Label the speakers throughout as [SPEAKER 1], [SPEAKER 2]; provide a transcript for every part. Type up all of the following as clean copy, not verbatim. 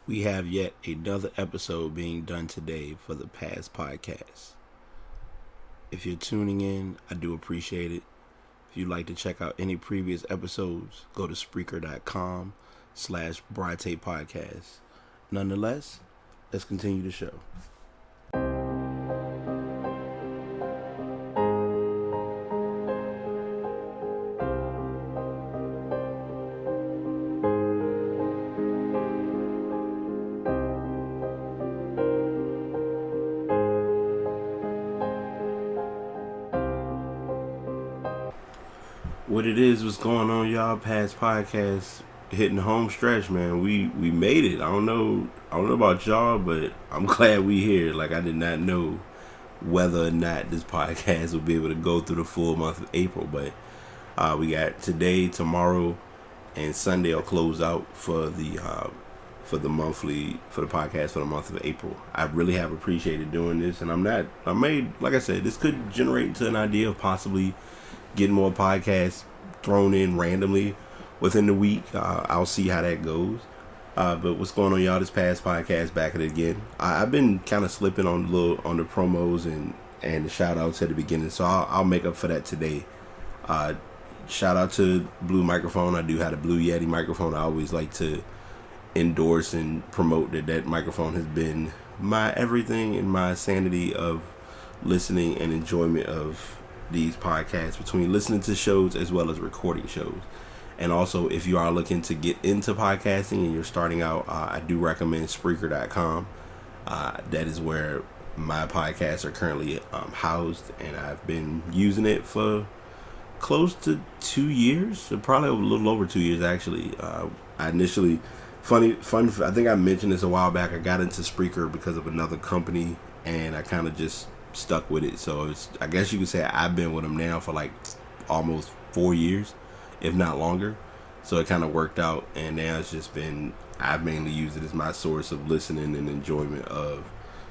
[SPEAKER 1] We have yet another episode being done today for the past podcast. If you're tuning in, I do appreciate it. If you'd like to check out any previous episodes, go to Spreaker.com/Brite Podcast. Nonetheless, let's continue the show. What it is, what's going on, y'all? Past podcast hitting the home stretch, man. We made it. I don't know about y'all, but I'm glad we here. Like, I did not know whether or not this podcast would be able to go through the full month of April, but we got today, tomorrow, and Sunday will close out for the podcast for the month of April. I really have appreciated doing this, and like I said, this could generate into an idea of possibly getting more podcasts thrown in randomly within the week. I'll see how that goes. But what's going on, y'all? This past podcast, back at it again. I've been kind of slipping on the promos and the shout outs at the beginning, so I'll make up for that today. Shout out to Blue Microphone. I do have a Blue Yeti microphone. I always like to endorse and promote that microphone has been my everything and my sanity of listening and enjoyment of these podcasts, between listening to shows as well as recording shows. And also, if you are looking to get into podcasting and you're starting out, I do recommend Spreaker.com. That is where my podcasts are currently housed, and I've been using it for close to 2 years, probably a little over 2 years actually. I initially, fun, I think I mentioned this a while back, I got into Spreaker because of another company, and I kind of just stuck with it. So I guess you could say I've been with them now for like almost 4 years, if not longer. So it kind of worked out, and now it's just been, I've mainly used it as my source of listening and enjoyment of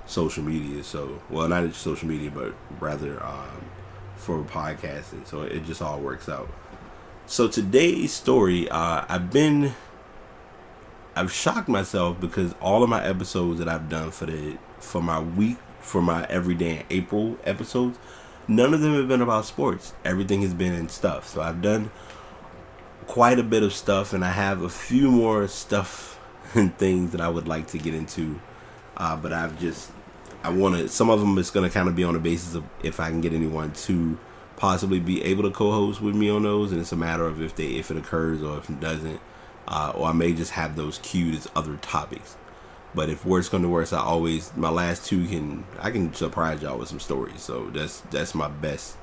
[SPEAKER 1] social media. So, well, not just social media, but rather for podcasting. So it just all works out. So today's story, I've shocked myself because all of my episodes that I've done for my everyday April episodes, none of them have been about sports. Everything has been in stuff. So I've done quite a bit of stuff, and I have a few more stuff and things that I would like to get into. But some of them is going to kind of be on the basis of if I can get anyone to possibly be able to co-host with me on those, and it's a matter of if it occurs or if it doesn't, or I may just have those queued as other topics. But if worse comes to worse, my last two I can surprise y'all with some stories. So that's my best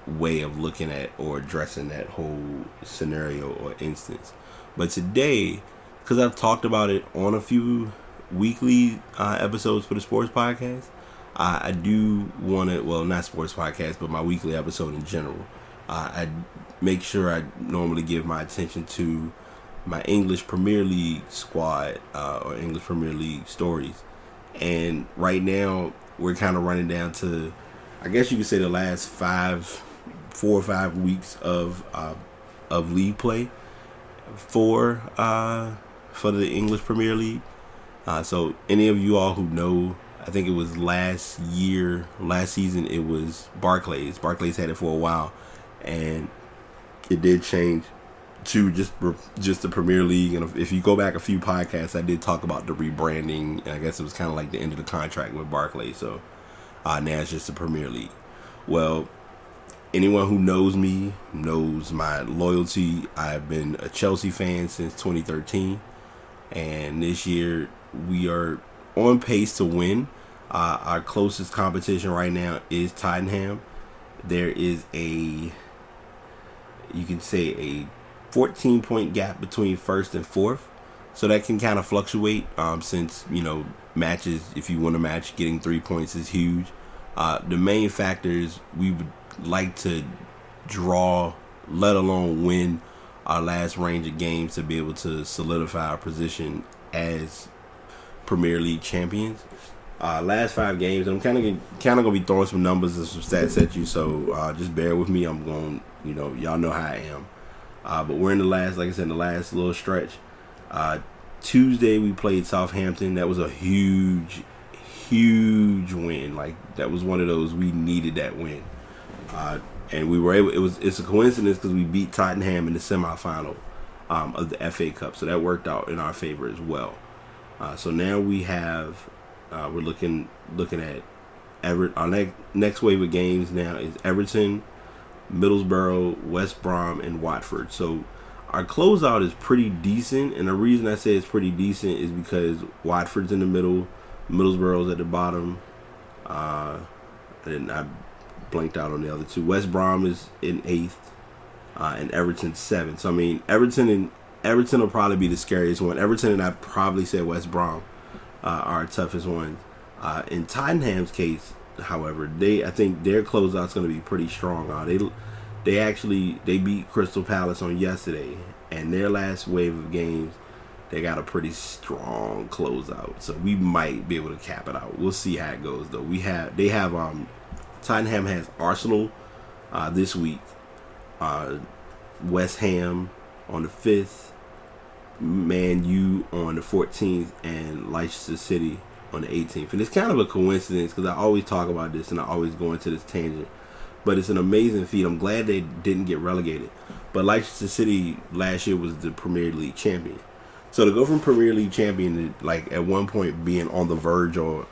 [SPEAKER 1] way of looking at or addressing that whole scenario or instance. But today, because I've talked about it on a few weekly episodes for the sports podcast, I do want to, well, not sports podcast, but my weekly episode in general. I make sure I normally give my attention to my English Premier League squad or English Premier League stories. And right now we're kind of running down to, I guess you could say, the last 4 or 5 weeks of league play for the English Premier League. So any of you all who know, I think it was last season, it was Barclays. Barclays had it for a while, and it did change to just the Premier League. And if you go back a few podcasts, I did talk about the rebranding, and I guess it was kind of like the end of the contract with Barclays. So now it's just the Premier League. Well, anyone who knows me knows my loyalty. I've been a Chelsea fan since 2013, and this year we are on pace to win. Our closest competition right now is Tottenham. There is you can say a 14-point gap between first and fourth, so that can kind of fluctuate since matches, if you win a match, getting 3 points is huge. The main factor is we would like to draw, let alone win our last range of games to be able to solidify our position as Premier League champions. Last 5 games, I'm kind of gonna be throwing some numbers and some stats at you, so just bear with me. I'm going, y'all know how I am. But we're in the last little stretch. Tuesday we played Southampton. That was a huge win. Like, that was one of those, we needed that win. And we were able. It's a coincidence because we beat Tottenham in the semifinal of the FA Cup, so that worked out in our favor as well. So now we have we're looking at our next wave of games now is Everton, Middlesbrough, West Brom, and Watford. So our closeout is pretty decent, and the reason I say it's pretty decent is because Watford's in the middle, Middlesbrough's at the bottom, and I blanked out on the other two. West Brom is in 8th, and Everton's 7th. So I mean, Everton will probably be the scariest one. Everton and I probably say West Brom are our toughest ones. In Tottenham's case, however, I think their closeout's going to be pretty strong. They beat Crystal Palace on yesterday, and their last wave of games, they got a pretty strong closeout. So we might be able to cap it out. We'll see how it goes, though. Tottenham has Arsenal this week, West Ham on the 5th, Man U on the 14th, and Leicester City on the 18th. And it's kind of a coincidence because I always talk about this and I always go into this tangent. But it's an amazing feat. I'm glad they didn't get relegated. But Leicester City last year was the Premier League champion. So to go from Premier League champion to, like, at one point being on the verge of,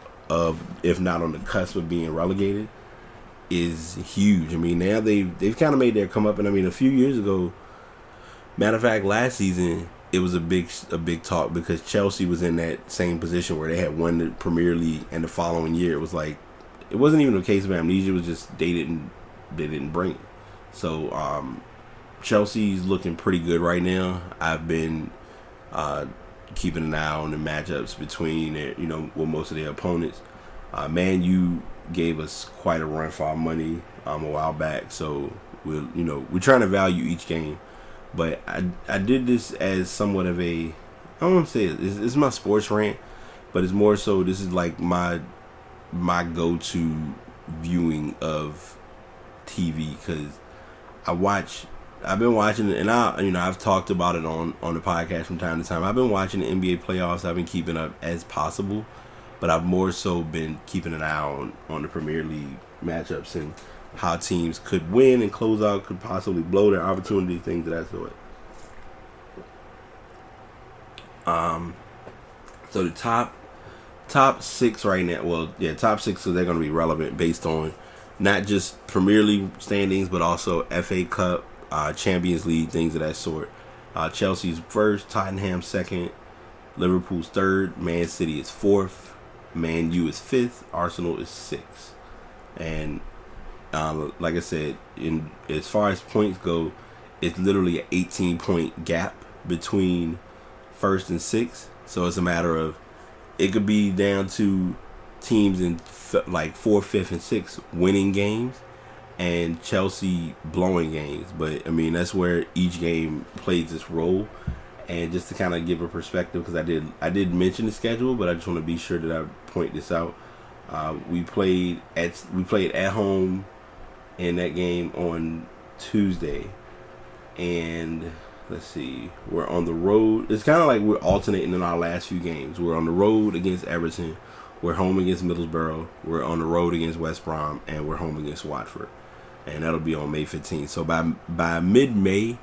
[SPEAKER 1] if not on the cusp of being relegated, is huge. I mean, now they've kind of made their come up. And I mean, a few years ago, matter of fact, last season, it was a big talk because Chelsea was in that same position where they had won the Premier League, and the following year it was like, it wasn't even a case of amnesia. It was just they didn't bring it. So Chelsea's looking pretty good right now. I've been keeping an eye on the matchups between with most of their opponents. Man U gave us quite a run for our money a while back, so we're trying to value each game. But I did this as somewhat of a, I don't want to say it's my sports rant, but it's more so this is like my go-to viewing of TV, because I've been watching it, and I've talked about it on the podcast from time to time. I've been watching the NBA playoffs. I've been keeping up as possible, but I've more so been keeping an eye on the Premier League matchups and how teams could win and close out, could possibly blow their opportunity, things of that sort. So the top 6 right now, top 6, so they're going to be relevant based on not just Premier League standings, but also FA Cup, Champions League, things of that sort. Chelsea's 1st, Tottenham 2nd, Liverpool's 3rd, Man City is 4th, Man U is 5th, Arsenal is 6th. And like I said, as far as points go, it's literally an 18-point gap between 1st and 6th. So it's a matter of, it could be down to teams in like 4th, 5th, and 6th winning games, and Chelsea blowing games. But I mean, that's where each game plays its role. And just to kind of give a perspective, because I did mention the schedule, but I just want to be sure that I point this out. We played at home in that game on Tuesday, and let's see, we're on the road. It's kind of like we're alternating in our last few games. We're on the road against Everton, we're home against Middlesbrough, we're on the road against West Brom, and we're home against Watford, and that'll be on May 15th. So by mid-May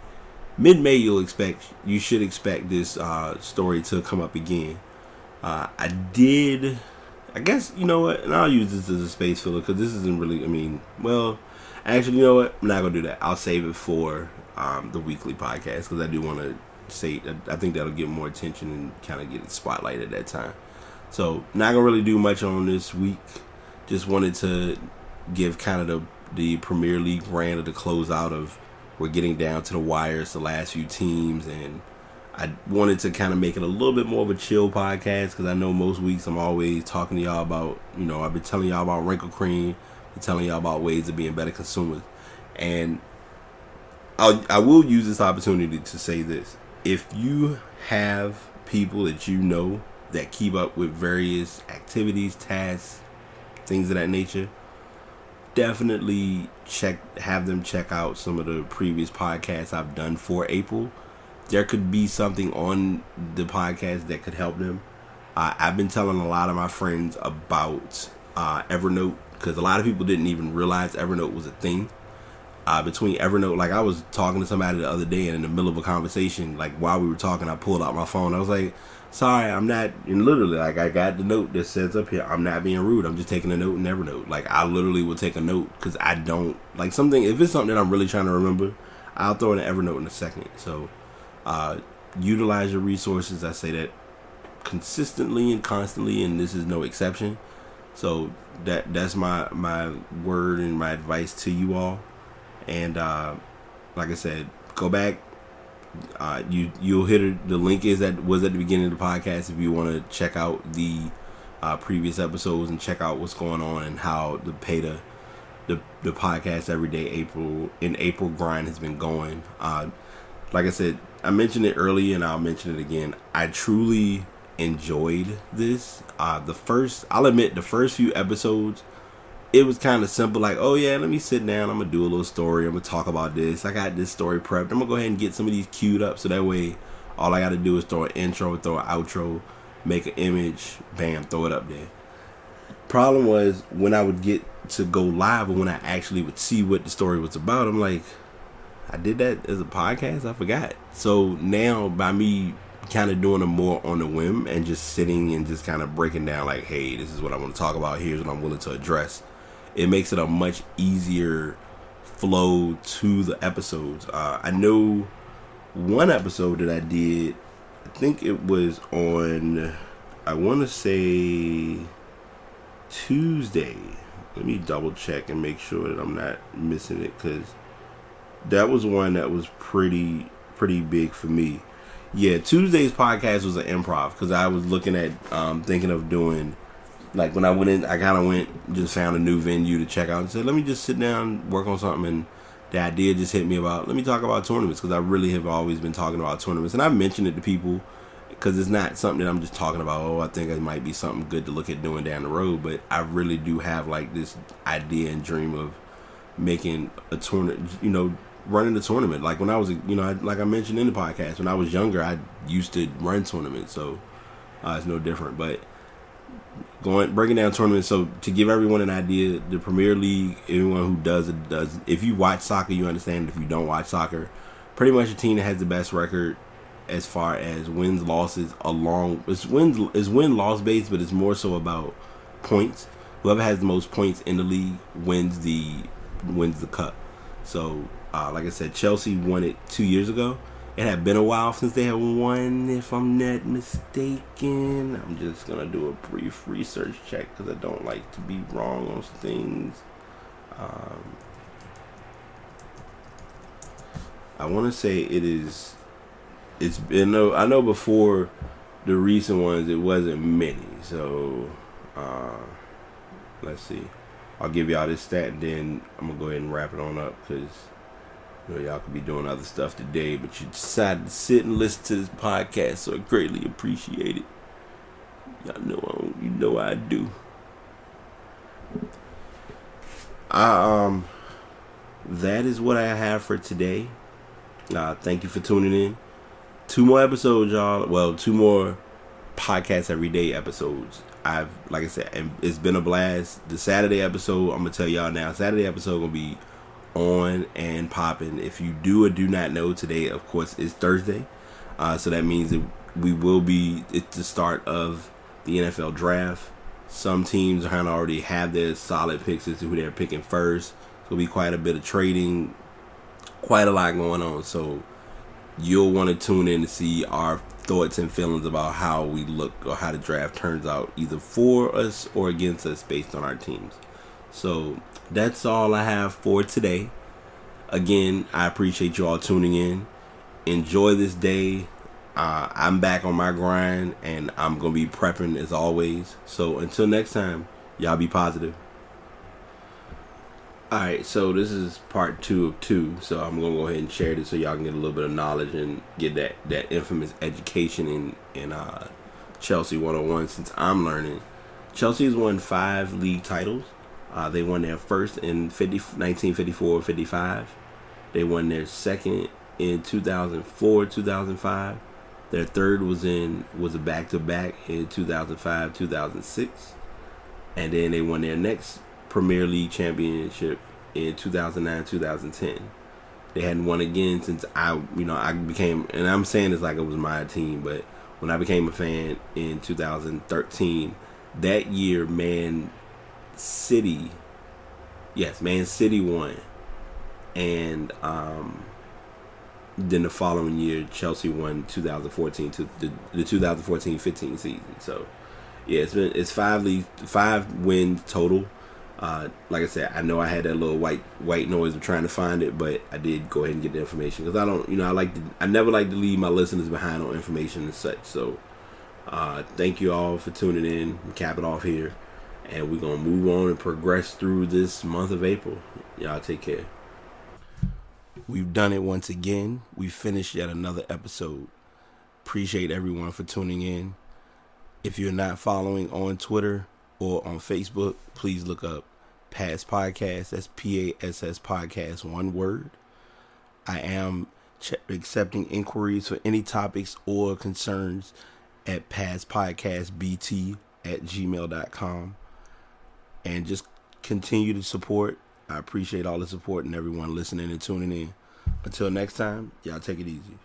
[SPEAKER 1] you should expect this story to come up again. I guess, you know what, and I'll use this as a space filler because this isn't really, actually, you know what, I'm not going to do that. I'll save it for the weekly podcast, because I do want to say, I think that'll get more attention and kind of get the spotlight at that time. So, not going to really do much on this week. Just wanted to give kind of the Premier League brand of the closeout of, we're getting down to the wires, the last few teams, and I wanted to kind of make it a little bit more of a chill podcast, because I know most weeks I'm always talking to y'all about, I've been telling y'all about wrinkle cream, been telling y'all about ways of being better consumers, and I will use this opportunity to say this. If you have people that you know that keep up with various activities, tasks, things of that nature, definitely have them check out some of the previous podcasts I've done for April there could be something on the podcast that could help them. I've been telling a lot of my friends about Evernote, because a lot of people didn't even realize Evernote was a thing. Between Evernote, like I was talking to somebody the other day, and in the middle of a conversation, like while we were talking, I pulled out my phone. I was like, sorry, I'm not, and literally, like I got the note that says up here, I'm not being rude, I'm just taking a note in Evernote. Like I literally will take a note, because I don't, like something, if it's something that I'm really trying to remember, I'll throw it in Evernote in a second. So utilize your resources. I say that consistently and constantly, and this is no exception. So that's my word and my advice to you all. And like I said, go back. You'll hit it. The link was at the beginning of the podcast if you want to check out the previous episodes and check out what's going on and how the podcast everyday April grind has been going. Like I said, I mentioned it earlier and I'll mention it again. I truly enjoyed this. I'll admit, the first few episodes, it was kind of simple, like, oh yeah, let me sit down, I'm gonna do a little story, I'm gonna talk about this, I got this story prepped, I'm gonna go ahead and get some of these queued up, so that way all I gotta do is throw an intro, throw an outro, make an image, bam, throw it up there. Problem was, when I would get to go live, or when I actually would see what the story was about, I'm like, I did that as a podcast? I forgot. So now, by me kind of doing them more on the whim and just sitting and just kind of breaking down, like, hey, this is what I want to talk about, here's what I'm willing to address, it makes it a much easier flow to the episodes. I know one episode that I did, I think it was on, I want to say Tuesday. Let me double check and make sure that I'm not missing it, because that was one that was pretty big for me. Yeah, Tuesday's podcast was an improv, because I was looking at thinking of doing, like, when I went in, I kind of just found a new venue to check out and said, let me just sit down, work on something. And the idea just hit me about, let me talk about tournaments, because I really have always been talking about tournaments. And I've mentioned it to people, because it's not something that I'm just talking about, oh, I think it might be something good to look at doing down the road. But I really do have, like, this idea and dream of making a tournament, running a tournament. Like when I was, like I mentioned in the podcast, when I was younger, I used to run tournaments. So it's no different. But breaking down tournaments. So to give everyone an idea, the Premier League, everyone who does it does. If you watch soccer, you understand. If you don't watch soccer, pretty much the team that has the best record as far as wins, losses, it's win-loss based, but it's more so about points. Whoever has the most points in the league wins the cup. So like I said, Chelsea won it 2 years ago. It had been a while since they had won, if I'm not mistaken. I'm just going to do a brief research check, because I don't like to be wrong on things. I want to say it's been, I know before the recent ones, it wasn't many. So, let's see. I'll give y'all this stat, and then I'm going to go ahead and wrap it on up, because y'all could be doing other stuff today, but you decided to sit and listen to this podcast, so I greatly appreciate it. Y'all know I do. That is what I have for today. Thank you for tuning in. 2 more episodes, y'all. Well, 2 more podcast everyday episodes. Like I said, it's been a blast. The Saturday episode, I'm gonna tell y'all now. Saturday episode gonna be on and popping. If you do or do not know, today, of course, is Thursday. So that means that it's the start of the NFL draft. Some teams kind of already have their solid picks as to who they're picking first. There'll be quite a bit of trading, quite a lot going on. So you'll want to tune in to see our thoughts and feelings about how we look or how the draft turns out, either for us or against us based on our teams. So that's all I have for today. Again, I appreciate you all tuning in. Enjoy this day. I'm back on my grind, and I'm going to be prepping as always. So until next time, y'all be positive. Alright, so this is part 2 of 2. So I'm going to go ahead and share this so y'all can get a little bit of knowledge and get that infamous education in Chelsea 101, since I'm learning. Chelsea has won 5 league titles. They won their first in 1954-55. They won their second in 2004, 2005. Their third was a back-to-back in 2005, 2006. And then they won their next Premier League championship in 2009, 2010. They hadn't won again since I became, and I'm saying this like it was my team, but when I became a fan in 2013, that year Man City won. And then the following year Chelsea won 2014 to the 2014-15 season. So yeah, it's 5 wins total. Like I said, I know I had that little white noise of trying to find it, but I did go ahead and get the information because I never like to leave my listeners behind on information and such. So thank you all for tuning in. We cap it off here, and we're gonna move on and progress through this month of April. Y'all take care. We've done it once again. We finished yet another episode. Appreciate everyone for tuning in. If you're not following on Twitter or on Facebook, please look up Pass Podcast. That's PASS Podcast, one word. I am accepting inquiries for any topics or concerns at passpodcastbt@gmail.com. And just continue to support. I appreciate all the support and everyone listening and tuning in. Until next time, y'all take it easy.